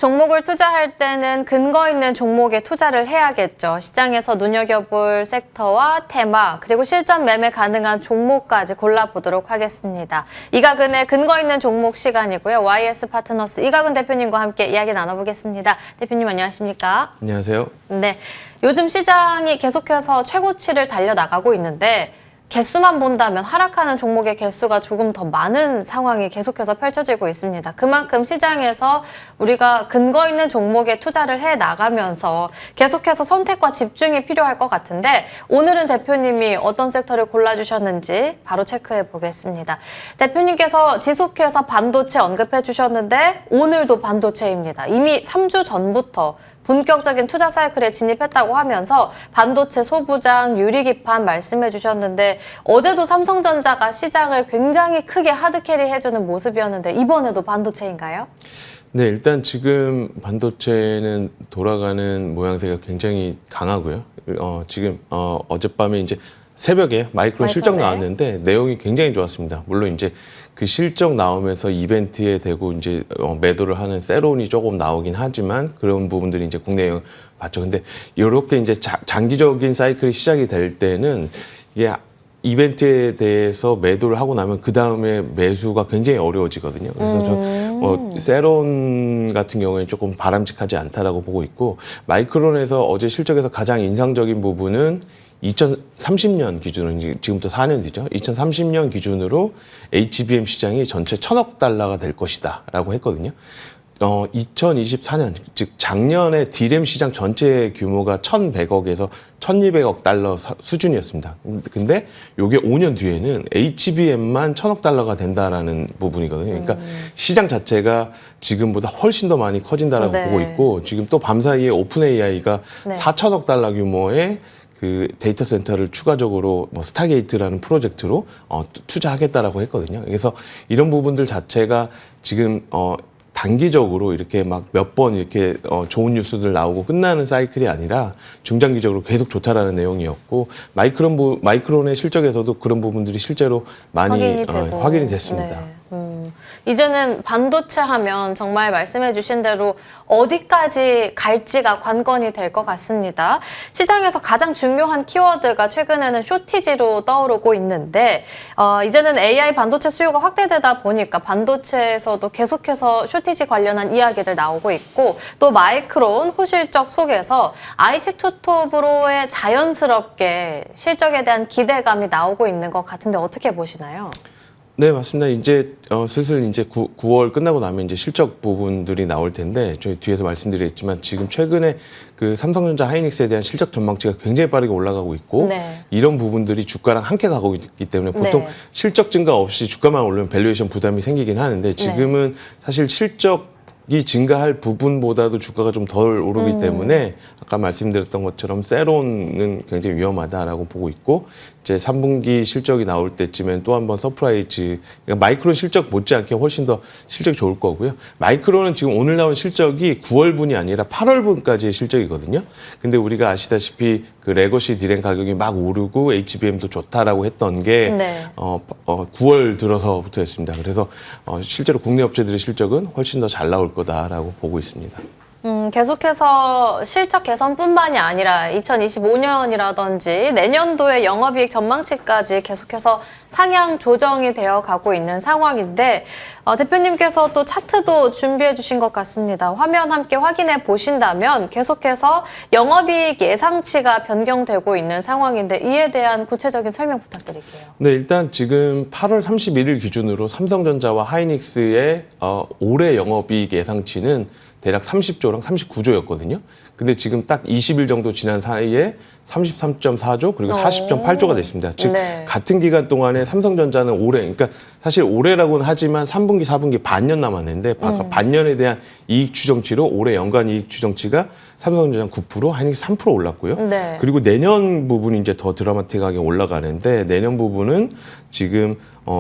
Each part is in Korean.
종목을 투자할 때는 근거 있는 종목에 투자를 해야겠죠. 시장에서 눈여겨볼 섹터와 테마, 그리고 실전 매매 가능한 종목까지 골라보도록 하겠습니다. 이가근의 근거 있는 종목 시간이고요. YS 파트너스 이가근 대표님과 함께 이야기 나눠보겠습니다. 대표님 안녕하십니까? 안녕하세요. 네, 요즘 시장이 계속해서 최고치를 달려나가고 있는데 개수만 본다면 하락하는 종목의 개수가 조금 더 많은 상황이 계속해서 펼쳐지고 있습니다. 그만큼 시장에서 우리가 근거 있는 종목에 투자를 해 나가면서 계속해서 선택과 집중이 필요할 것 같은데 오늘은 대표님이 어떤 섹터를 골라주셨는지 바로 체크해 보겠습니다. 대표님께서 지속해서 반도체 언급해 주셨는데 오늘도 반도체입니다. 이미 3주 전부터 본격적인 투자 사이클에 진입했다고 하면서 반도체 소부장, 유리기판 말씀해 주셨는데 어제도 삼성전자가 시장을 굉장히 크게 하드캐리 해주는 모습이었는데 이번에도 반도체인가요? 네, 일단 지금 반도체는 돌아가는 모양새가 굉장히 강하고요. 지금 어젯밤에 이제 새벽에 마이크론 실적 나왔는데 내용이 굉장히 좋았습니다. 물론 이제 그 실적 나오면서 이벤트에 대고 이제 매도를 하는 세론이 조금 나오긴 하지만 그런 부분들이 이제 국내 영향을 받죠. 근데 이렇게 이제 장기적인 사이클이 시작이 될 때는 이게 이벤트에 대해서 매도를 하고 나면 그 다음에 매수가 굉장히 어려워지거든요. 그래서 저 세론 같은 경우에 조금 바람직하지 않다라고 보고 있고 마이크론에서 어제 실적에서 가장 인상적인 부분은 2030년 기준으로 지금부터 4년 뒤죠. 2030년 기준으로 HBM 시장이 전체 1,000억 달러가 될 것이다 라고 했거든요. 2024년, 즉 작년에 D램 시장 전체 규모가 1,100억에서 1,200억 달러 수준이었습니다. 근데 이게 5년 뒤에는 HBM만 1,000억 달러가 된다라는 부분이거든요. 그러니까 시장 자체가 지금보다 훨씬 더 많이 커진다라고 보고 있고 지금 또 밤사이에 오픈 AI가 4,000억 달러 규모의 그 데이터 센터를 추가적으로 스타게이트라는 프로젝트로 투자하겠다라고 했거든요. 그래서 이런 부분들 자체가 지금 단기적으로 이렇게 막 몇 번 이렇게 좋은 뉴스들 나오고 끝나는 사이클이 아니라 중장기적으로 계속 좋다라는 내용이었고 마이크론의 실적에서도 그런 부분들이 실제로 많이 확인이 됐습니다. 이제는 반도체 하면 정말 말씀해 주신 대로 어디까지 갈지가 관건이 될 것 같습니다. 시장에서 가장 중요한 키워드가 최근에는 쇼티지로 떠오르고 있는데 이제는 AI 반도체 수요가 확대되다 보니까 반도체에서도 계속해서 쇼티지 관련한 이야기들 나오고 있고 또 마이크론 호실적 속에서 IT 투톱으로의 자연스럽게 실적에 대한 기대감이 나오고 있는 것 같은데 어떻게 보시나요? 네, 맞습니다. 이제 슬슬 이제 9월 끝나고 나면 이제 실적 부분들이 나올 텐데 저희 뒤에서 말씀드렸지만 지금 최근에 그 삼성전자 하이닉스에 대한 실적 전망치가 굉장히 빠르게 올라가고 있고 이런 부분들이 주가랑 함께 가고 있기 때문에 보통 실적 증가 없이 주가만 오르면 밸류에이션 부담이 생기긴 하는데 지금은 사실 실적이 증가할 부분보다도 주가가 좀 덜 오르기 때문에 아까 말씀드렸던 것처럼 세론은 굉장히 위험하다라고 보고 있고 이제 3분기 실적이 나올 때쯤엔 또 한 번 서프라이즈, 그러니까 마이크론 실적 못지않게 훨씬 더 실적이 좋을 거고요. 마이크론은 지금 오늘 나온 실적이 9월분이 아니라 8월분까지의 실적이거든요. 근데 우리가 아시다시피 그 레거시 디램 가격이 막 오르고 HBM도 좋다라고 했던 게 9월 들어서부터였습니다. 그래서 실제로 국내 업체들의 실적은 훨씬 더 잘 나올 거다라고 보고 있습니다. 계속해서 실적 개선뿐만이 아니라 2025년이라든지 내년도의 영업이익 전망치까지 계속해서 상향 조정이 되어 가고 있는 상황인데 대표님께서 또 차트도 준비해 주신 것 같습니다. 화면 함께 확인해 보신다면 계속해서 영업이익 예상치가 변경되고 있는 상황인데 이에 대한 구체적인 설명 부탁드릴게요. 네, 일단 지금 8월 31일 기준으로 삼성전자와 하이닉스의 올해 영업이익 예상치는 대략 30조랑 39조였거든요. 근데 지금 딱 20일 정도 지난 사이에 33.4조 그리고 40.8조가 됐습니다. 즉 같은 기간 동안에 삼성전자는 올해, 그러니까 사실 올해라고는 하지만 3분기, 4분기 반년 남았는데 반년에 대한 이익 추정치로 올해 연간 이익 추정치가 삼성전자는 9%, 하이닉스 3% 올랐고요. 그리고 내년 부분이 이제 더 드라마틱하게 올라가는데 내년 부분은 지금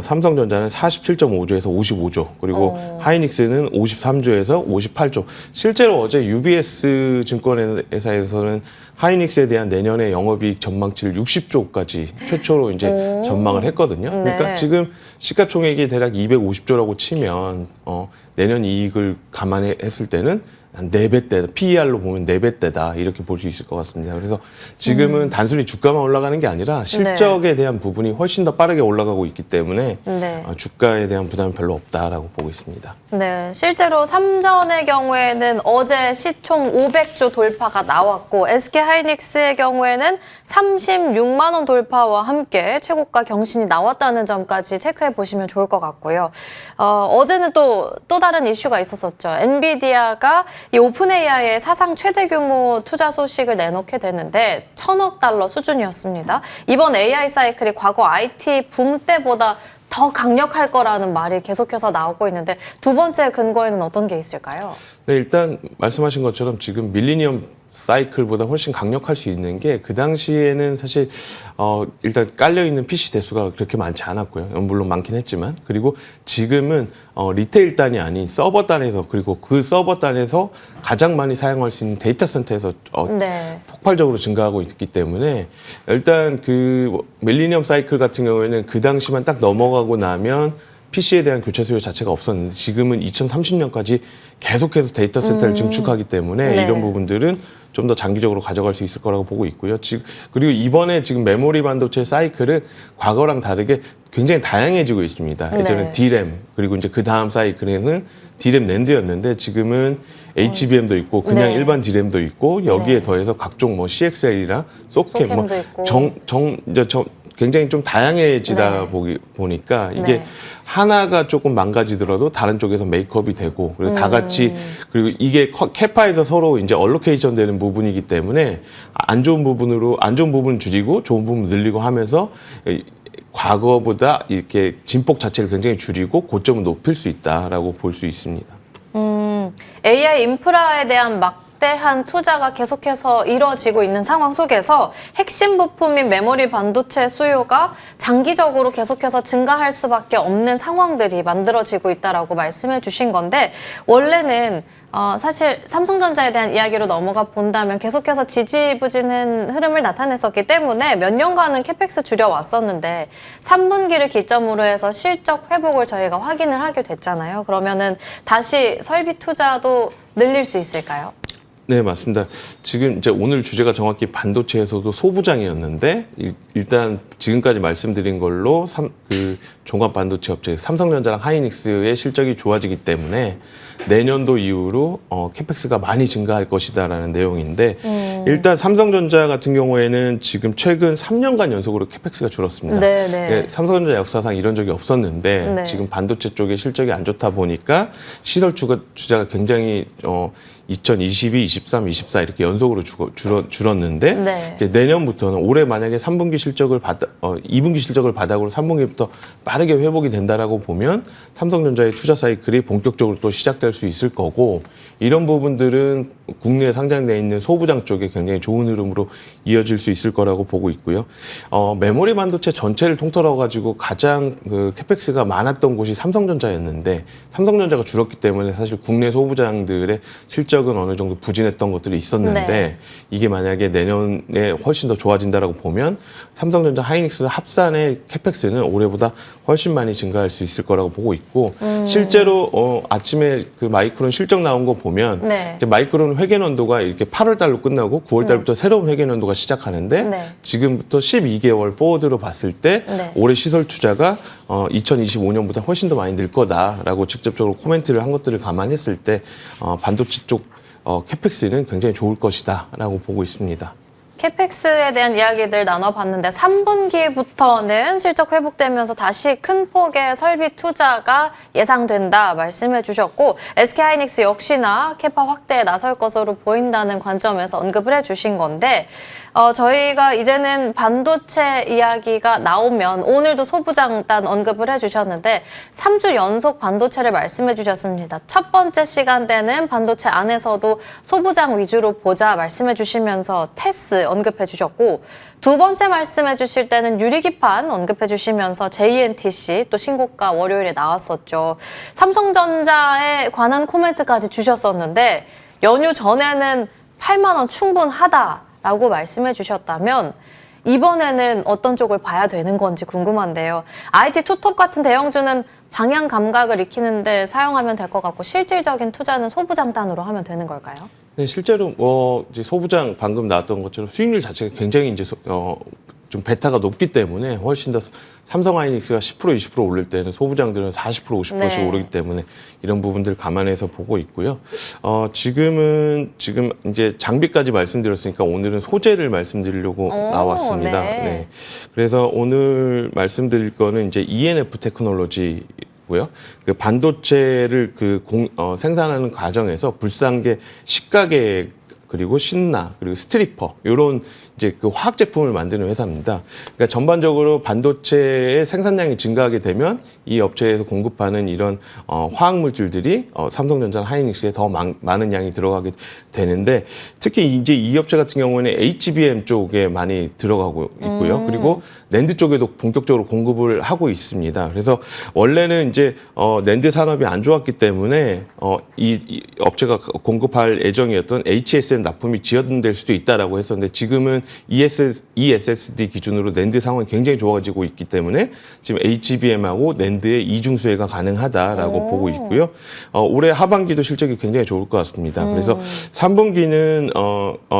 삼성전자는 47.5조에서 55조, 그리고 하이닉스는 53조에서 58조. 실제로 어제 UBS 증권회사에서는 하이닉스에 대한 내년의 영업이익 전망치를 60조까지 최초로 이제 전망을 했거든요. 그러니까 지금 시가총액이 대략 250조라고 치면 내년 이익을 감안했을 때는 한 4배대다. PER로 보면 4배대다. 이렇게 볼 수 있을 것 같습니다. 그래서 지금은 단순히 주가만 올라가는 게 아니라 실적에 대한 부분이 훨씬 더 빠르게 올라가고 있기 때문에 네. 주가에 대한 부담이 별로 없다라고 보고 있습니다. 네, 실제로 삼전의 경우에는 어제 시총 500조 돌파가 나왔고 SK하이닉스의 경우에는 36만 원 돌파와 함께 최고가 경신이 나왔다는 점까지 체크해 보시면 좋을 것 같고요. 어제는 또 다른 이슈가 있었었죠. 엔비디아가 이 오픈 AI의 사상 최대 규모 투자 소식을 내놓게 됐는데 1,000억 달러 수준이었습니다. 이번 AI 사이클이 과거 IT 붐 때보다 더 강력할 거라는 말이 계속해서 나오고 있는데 두 번째 근거에는 어떤 게 있을까요? 네, 일단 말씀하신 것처럼 지금 밀리니엄 사이클보다 훨씬 강력할 수 있는 게 그 당시에는 사실 일단 깔려있는 PC 대수가 그렇게 많지 않았고요. 물론 많긴 했지만 그리고 지금은 리테일 단이 아닌 서버 단에서 그리고 그 서버 단에서 가장 많이 사용할 수 있는 데이터 센터에서 네. 폭발적으로 증가하고 있기 때문에 일단 그 밀리니엄 사이클 같은 경우에는 그 당시만 딱 넘어가고 나면 PC에 대한 교체 수요 자체가 없었는데 지금은 2030년까지 계속해서 데이터 센터를 증축하기 때문에 네. 이런 부분들은 좀 더 장기적으로 가져갈 수 있을 거라고 보고 있고요. 그리고 이번에 지금 메모리 반도체 사이클은 과거랑 다르게 굉장히 다양해지고 있습니다. 예전에 네. D램 그리고 이제 그 다음 사이클에는 D램 낸드였는데 지금은 HBM도 있고 그냥 네. 일반 D램도 있고 여기에 네. 더해서 각종 뭐 CXL이랑 소켓 소캠도 있고. 굉장히 좀 다양해지다 네. 보니까 이게 네. 하나가 조금 망가지더라도 다른 쪽에서 메이크업이 되고 그리고 다 같이 그리고 이게 캐파에서 서로 이제 얼로케이션 되는 부분이기 때문에 안 좋은 부분을 줄이고 좋은 부분 늘리고 하면서 과거보다 이렇게 진폭 자체를 굉장히 줄이고 고점을 높일 수 있다라고 볼 수 있습니다. AI 인프라에 대한 막대한 투자가 계속해서 이뤄지고 있는 상황 속에서 핵심 부품인 메모리 반도체 수요가 장기적으로 계속해서 증가할 수밖에 없는 상황들이 만들어지고 있다라고 말씀해 주신 건데 원래는 사실 삼성전자에 대한 이야기로 넘어가 본다면 계속해서 지지부진한 흐름을 나타냈었기 때문에 몇 년간은 캐펙스 줄여왔었는데 3분기를 기점으로 해서 실적 회복을 저희가 확인을 하게 됐잖아요. 그러면은 다시 설비 투자도 늘릴 수 있을까요? 네, 맞습니다. 지금 이제 오늘 주제가 정확히 반도체에서도 소부장이었는데 일단 지금까지 말씀드린 걸로 그 종합 반도체 업체 삼성전자랑 하이닉스의 실적이 좋아지기 때문에 내년도 이후로 캐펙스가 많이 증가할 것이다라는 내용인데 일단 삼성전자 같은 경우에는 지금 최근 3년간 연속으로 캐펙스가 줄었습니다. 네. 예, 삼성전자 역사상 이런 적이 없었는데 네. 지금 반도체 쪽에 실적이 안 좋다 보니까 시설 주자가 굉장히 2022, 23, 24 이렇게 연속으로 줄었는데 네. 이제 내년부터는 올해 만약에 3분기 실적을 2분기 실적을 바닥으로 3분기부터 빠르게 회복이 된다라고 보면 삼성전자의 투자 사이클이 본격적으로 또 시작될 수 있을 거고 이런 부분들은 국내에 상장돼 있는 소부장 쪽에 굉장히 좋은 흐름으로 이어질 수 있을 거라고 보고 있고요. 메모리 반도체 전체를 통틀어 가지고 가장 그 캐펙스가 많았던 곳이 삼성전자였는데 삼성전자가 줄었기 때문에 사실 국내 소부장들의 실적은 어느 정도 부진했던 것들이 있었는데 네. 이게 만약에 내년에 훨씬 더 좋아진다라고 보면 삼성전자 하이닉스 합산의 캐펙스는 올해보다 훨씬 많이 증가할 수 있을 거라고 보고 있고 실제로 아침에 그 마이크론 실적 나온 거 보면 네. 이제 마이크론 회계연도가 이렇게 8월 달로 끝나고 9월 달부터 새로운 회계연도가 시작하는데 네. 지금부터 12개월 포워드로 봤을 때 네. 올해 시설 투자가 2025년보다 훨씬 더 많이 늘 거다라고 직접적으로 코멘트를 한 것들을 감안했을 때 반도체 쪽 캐펙스는 굉장히 좋을 것이다라고 보고 있습니다. 캐펙스에 대한 이야기들 나눠봤는데 3분기부터는 실적 회복되면서 다시 큰 폭의 설비 투자가 예상된다 말씀해 주셨고 SK하이닉스 역시나 캐파 확대에 나설 것으로 보인다는 관점에서 언급을 해주신 건데 저희가 이제는 반도체 이야기가 나오면 오늘도 소부장단 언급을 해주셨는데 3주 연속 반도체를 말씀해 주셨습니다. 첫 번째 시간대는 반도체 안에서도 소부장 위주로 보자 말씀해 주시면서 테스 언급해 주셨고 두 번째 말씀해 주실 때는 유리기판 언급해 주시면서 JNTC 또 신고가 월요일에 나왔었죠. 삼성전자에 관한 코멘트까지 주셨었는데 연휴 전에는 8만 원 충분하다 라고 말씀해 주셨다면 이번에는 어떤 쪽을 봐야 되는 건지 궁금한데요. IT 투톱 같은 대형주는 방향 감각을 익히는데 사용하면 될 것 같고 실질적인 투자는 소부장단으로 하면 되는 걸까요? 네, 실제로 이제 소부장 방금 나왔던 것처럼 수익률 자체가 굉장히 이제 좀 베타가 높기 때문에 훨씬 더 삼성하이닉스가 10% 20% 오를 때는 소부장들은 40% 50%씩 네. 오르기 때문에 이런 부분들 감안해서 보고 있고요. 지금 이제 장비까지 말씀드렸으니까 오늘은 소재를 말씀드리려고 나왔습니다. 네. 네. 그래서 오늘 말씀드릴 거는 이제 ENF 테크놀로지 고요. 그 반도체를 생산하는 과정에서 불상계 식가계 그리고 신나 그리고 스트리퍼 이런 이제 그 화학 제품을 만드는 회사입니다. 그러니까 전반적으로 반도체의 생산량이 증가하게 되면 이 업체에서 공급하는 이런 화학 물질들이 삼성전자, 하이닉스에 더 많은 양이 들어가게 되는데 특히 이제 이 업체 같은 경우는 HBM 쪽에 많이 들어가고 있고요. 그리고 낸드 쪽에도 본격적으로 공급을 하고 있습니다. 그래서 원래는 이제 낸드 산업이 안 좋았기 때문에 이 업체가 공급할 예정이었던 HSN 납품이 지연될 수도 있다라고 했었는데 지금은 ESSD 기준으로 낸드 상황이 굉장히 좋아지고 있기 때문에 지금 HBM하고 낸드의 이중 수혜가 가능하다라고 보고 있고요. 올해 하반기도 실적이 굉장히 좋을 것 같습니다. 그래서 3분기는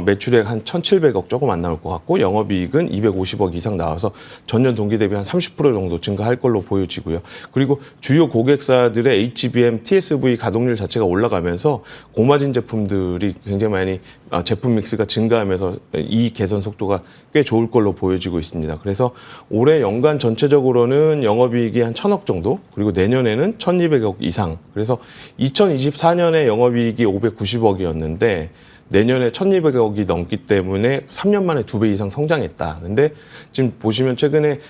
매출액 한 1,700억 조금 안 나올 것 같고 영업이익은 250억 이상 나와서 전년 동기 대비 한 30% 정도 증가할 걸로 보여지고요. 그리고 주요 고객사들의 HBM, TSV 가동률 자체가 올라가면서 고마진 제품들이 굉장히 많이 제품 믹스가 증가하면서 이 개선 속도가 꽤 좋을 걸로 보여지고 있습니다. 그래서 올해 연간 전체적으로는 영업이익이 한 1,000억 정도, 그리고 내년에는 1,200억 이상. 그래서 2024년에 영업이익이 590억이었는데 내년에 1,200억이 넘기 때문에 3년 만에 2배 이상 성장했다. 근데 지금 보시면 최근에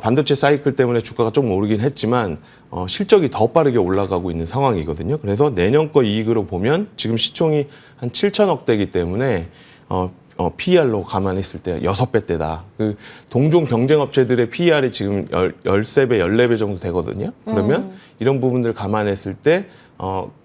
반도체 사이클 때문에 주가가 좀 오르긴 했지만 실적이 더 빠르게 올라가고 있는 상황이거든요. 그래서 내년 거 이익으로 보면 지금 시총이 한 7천억대이기 때문에 PER로 감안했을 때 6배대다. 그 동종 경쟁업체들의 PER이 지금 13배, 14배 정도 되거든요. 그러면 이런 부분들 감안했을 때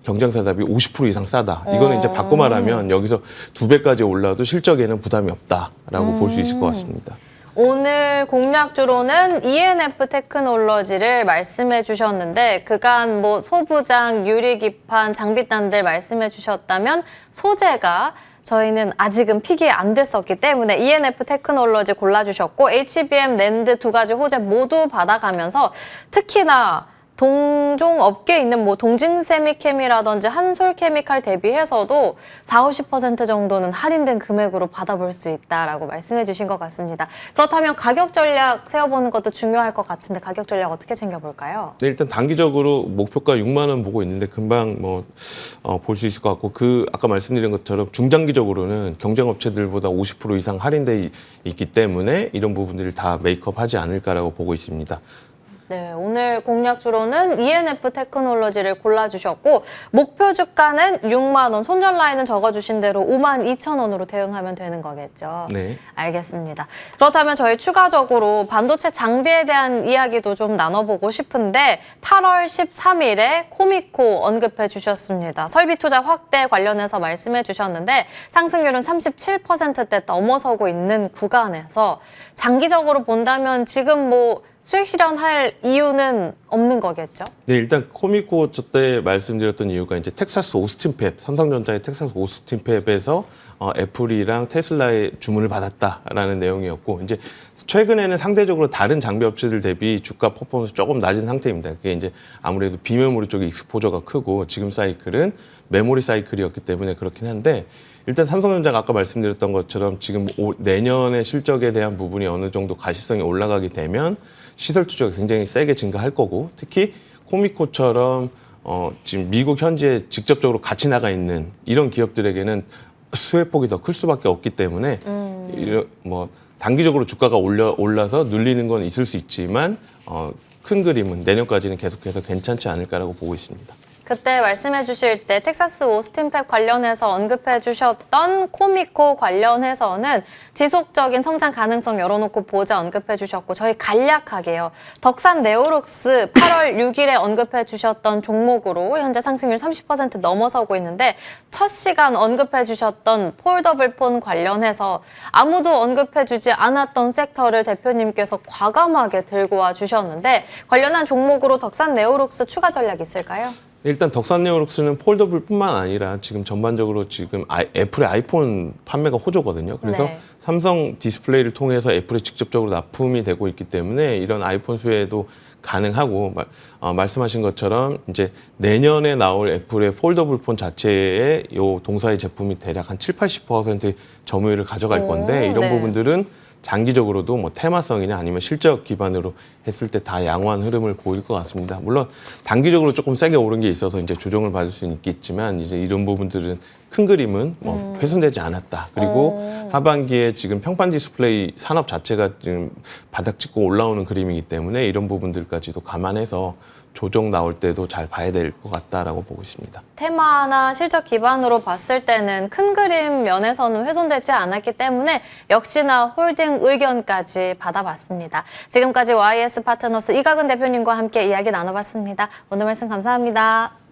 경쟁사 대비 50% 이상 싸다. 이거는 이제 바꿔 말하면 여기서 2배까지 올라도 실적에는 부담이 없다라고 볼 수 있을 것 같습니다. 오늘 공략주로는 ENF 테크놀로지를 말씀해 주셨는데 그간 뭐 소부장, 유리기판, 장비단들 말씀해 주셨다면 소재가 저희는 아직은 픽이 안 됐었기 때문에 ENF 테크놀로지 골라주셨고 HBM, 낸드 두 가지 호재 모두 받아가면서 특히나 동종 업계에 있는 뭐 동진세미캠이라든지 한솔케미칼 대비해서도 40~50% 정도는 할인된 금액으로 받아볼 수 있다라고 말씀해 주신 것 같습니다. 그렇다면 가격 전략 세워보는 것도 중요할 것 같은데 가격 전략 어떻게 챙겨볼까요? 네, 일단 단기적으로 목표가 6만 원 보고 있는데 금방 볼 수 있을 것 같고 아까 말씀드린 것처럼 중장기적으로는 경쟁업체들보다 50% 이상 할인돼 있기 때문에 이런 부분들을 다 메이크업하지 않을까라고 보고 있습니다. 네, 오늘 공략주로는 ENF 테크놀로지를 골라주셨고 목표 주가는 6만 원, 손절 라인은 적어주신 대로 52,000원으로 대응하면 되는 거겠죠? 네. 알겠습니다. 그렇다면 저희 추가적으로 반도체 장비에 대한 이야기도 좀 나눠보고 싶은데 8월 13일에 코미코 언급해 주셨습니다. 설비 투자 확대 관련해서 말씀해 주셨는데 상승률은 37%대 넘어서고 있는 구간에서 장기적으로 본다면 지금 뭐 수익 실현할 이유는 없는 거겠죠? 네, 일단 코미코 때 말씀드렸던 이유가 이제 텍사스 오스틴 팹, 삼성전자의 텍사스 오스틴 팹에서 애플이랑 테슬라의 주문을 받았다라는 내용이었고 이제 최근에는 상대적으로 다른 장비 업체들 대비 주가 퍼포먼스 조금 낮은 상태입니다. 그게 이제 아무래도 비메모리 쪽의 익스포저가 크고 지금 사이클은 메모리 사이클이었기 때문에 그렇긴 한데 일단 삼성전자가 아까 말씀드렸던 것처럼 지금 내년의 실적에 대한 부분이 어느 정도 가시성이 올라가게 되면 시설 투자가 굉장히 세게 증가할 거고 특히 코미코처럼 지금 미국 현지에 직접적으로 같이 나가 있는 이런 기업들에게는 수혜폭이 더 클 수밖에 없기 때문에 단기적으로 주가가 올라서 눌리는 건 있을 수 있지만 큰 그림은 내년까지는 계속해서 괜찮지 않을까라고 보고 있습니다. 그때 말씀해 주실 때 텍사스 오스틴 팹 관련해서 언급해 주셨던 코미코 관련해서는 지속적인 성장 가능성 열어놓고 보자 언급해 주셨고 저희 간략하게요. 덕산 네오록스 8월 6일에 언급해 주셨던 종목으로 현재 상승률 30% 넘어서고 있는데 첫 시간 언급해 주셨던 폴더블 폰 관련해서 아무도 언급해 주지 않았던 섹터를 대표님께서 과감하게 들고 와 주셨는데 관련한 종목으로 덕산 네오록스 추가 전략 있을까요? 일단 덕산네오록스는 폴더블뿐만 아니라 지금 전반적으로 지금 애플의 아이폰 판매가 호조거든요. 그래서 네. 삼성 디스플레이를 통해서 애플에 직접적으로 납품이 되고 있기 때문에 이런 아이폰 수혜도 가능하고 말씀하신 것처럼 이제 내년에 나올 애플의 폴더블 폰 자체에 요 동사의 제품이 대략 한 70-80% 점유율을 가져갈 건데 이런 네. 부분들은 장기적으로도 뭐 테마성이나 아니면 실적 기반으로 했을 때 다 양호한 흐름을 보일 것 같습니다. 물론 단기적으로 조금 세게 오른 게 있어서 이제 조정을 받을 수는 있겠지만 이제 이런 부분들은 큰 그림은 뭐 훼손되지 않았다. 그리고 하반기에 지금 평판 디스플레이 산업 자체가 지금 바닥 찍고 올라오는 그림이기 때문에 이런 부분들까지도 감안해서 조정 나올 때도 잘 봐야 될 것 같다라고 보고 있습니다. 테마나 실적 기반으로 봤을 때는 큰 그림 면에서는 훼손되지 않았기 때문에 역시나 홀딩 의견까지 받아봤습니다. 지금까지 YS 파트너스 이각은 대표님과 함께 이야기 나눠봤습니다. 오늘 말씀 감사합니다.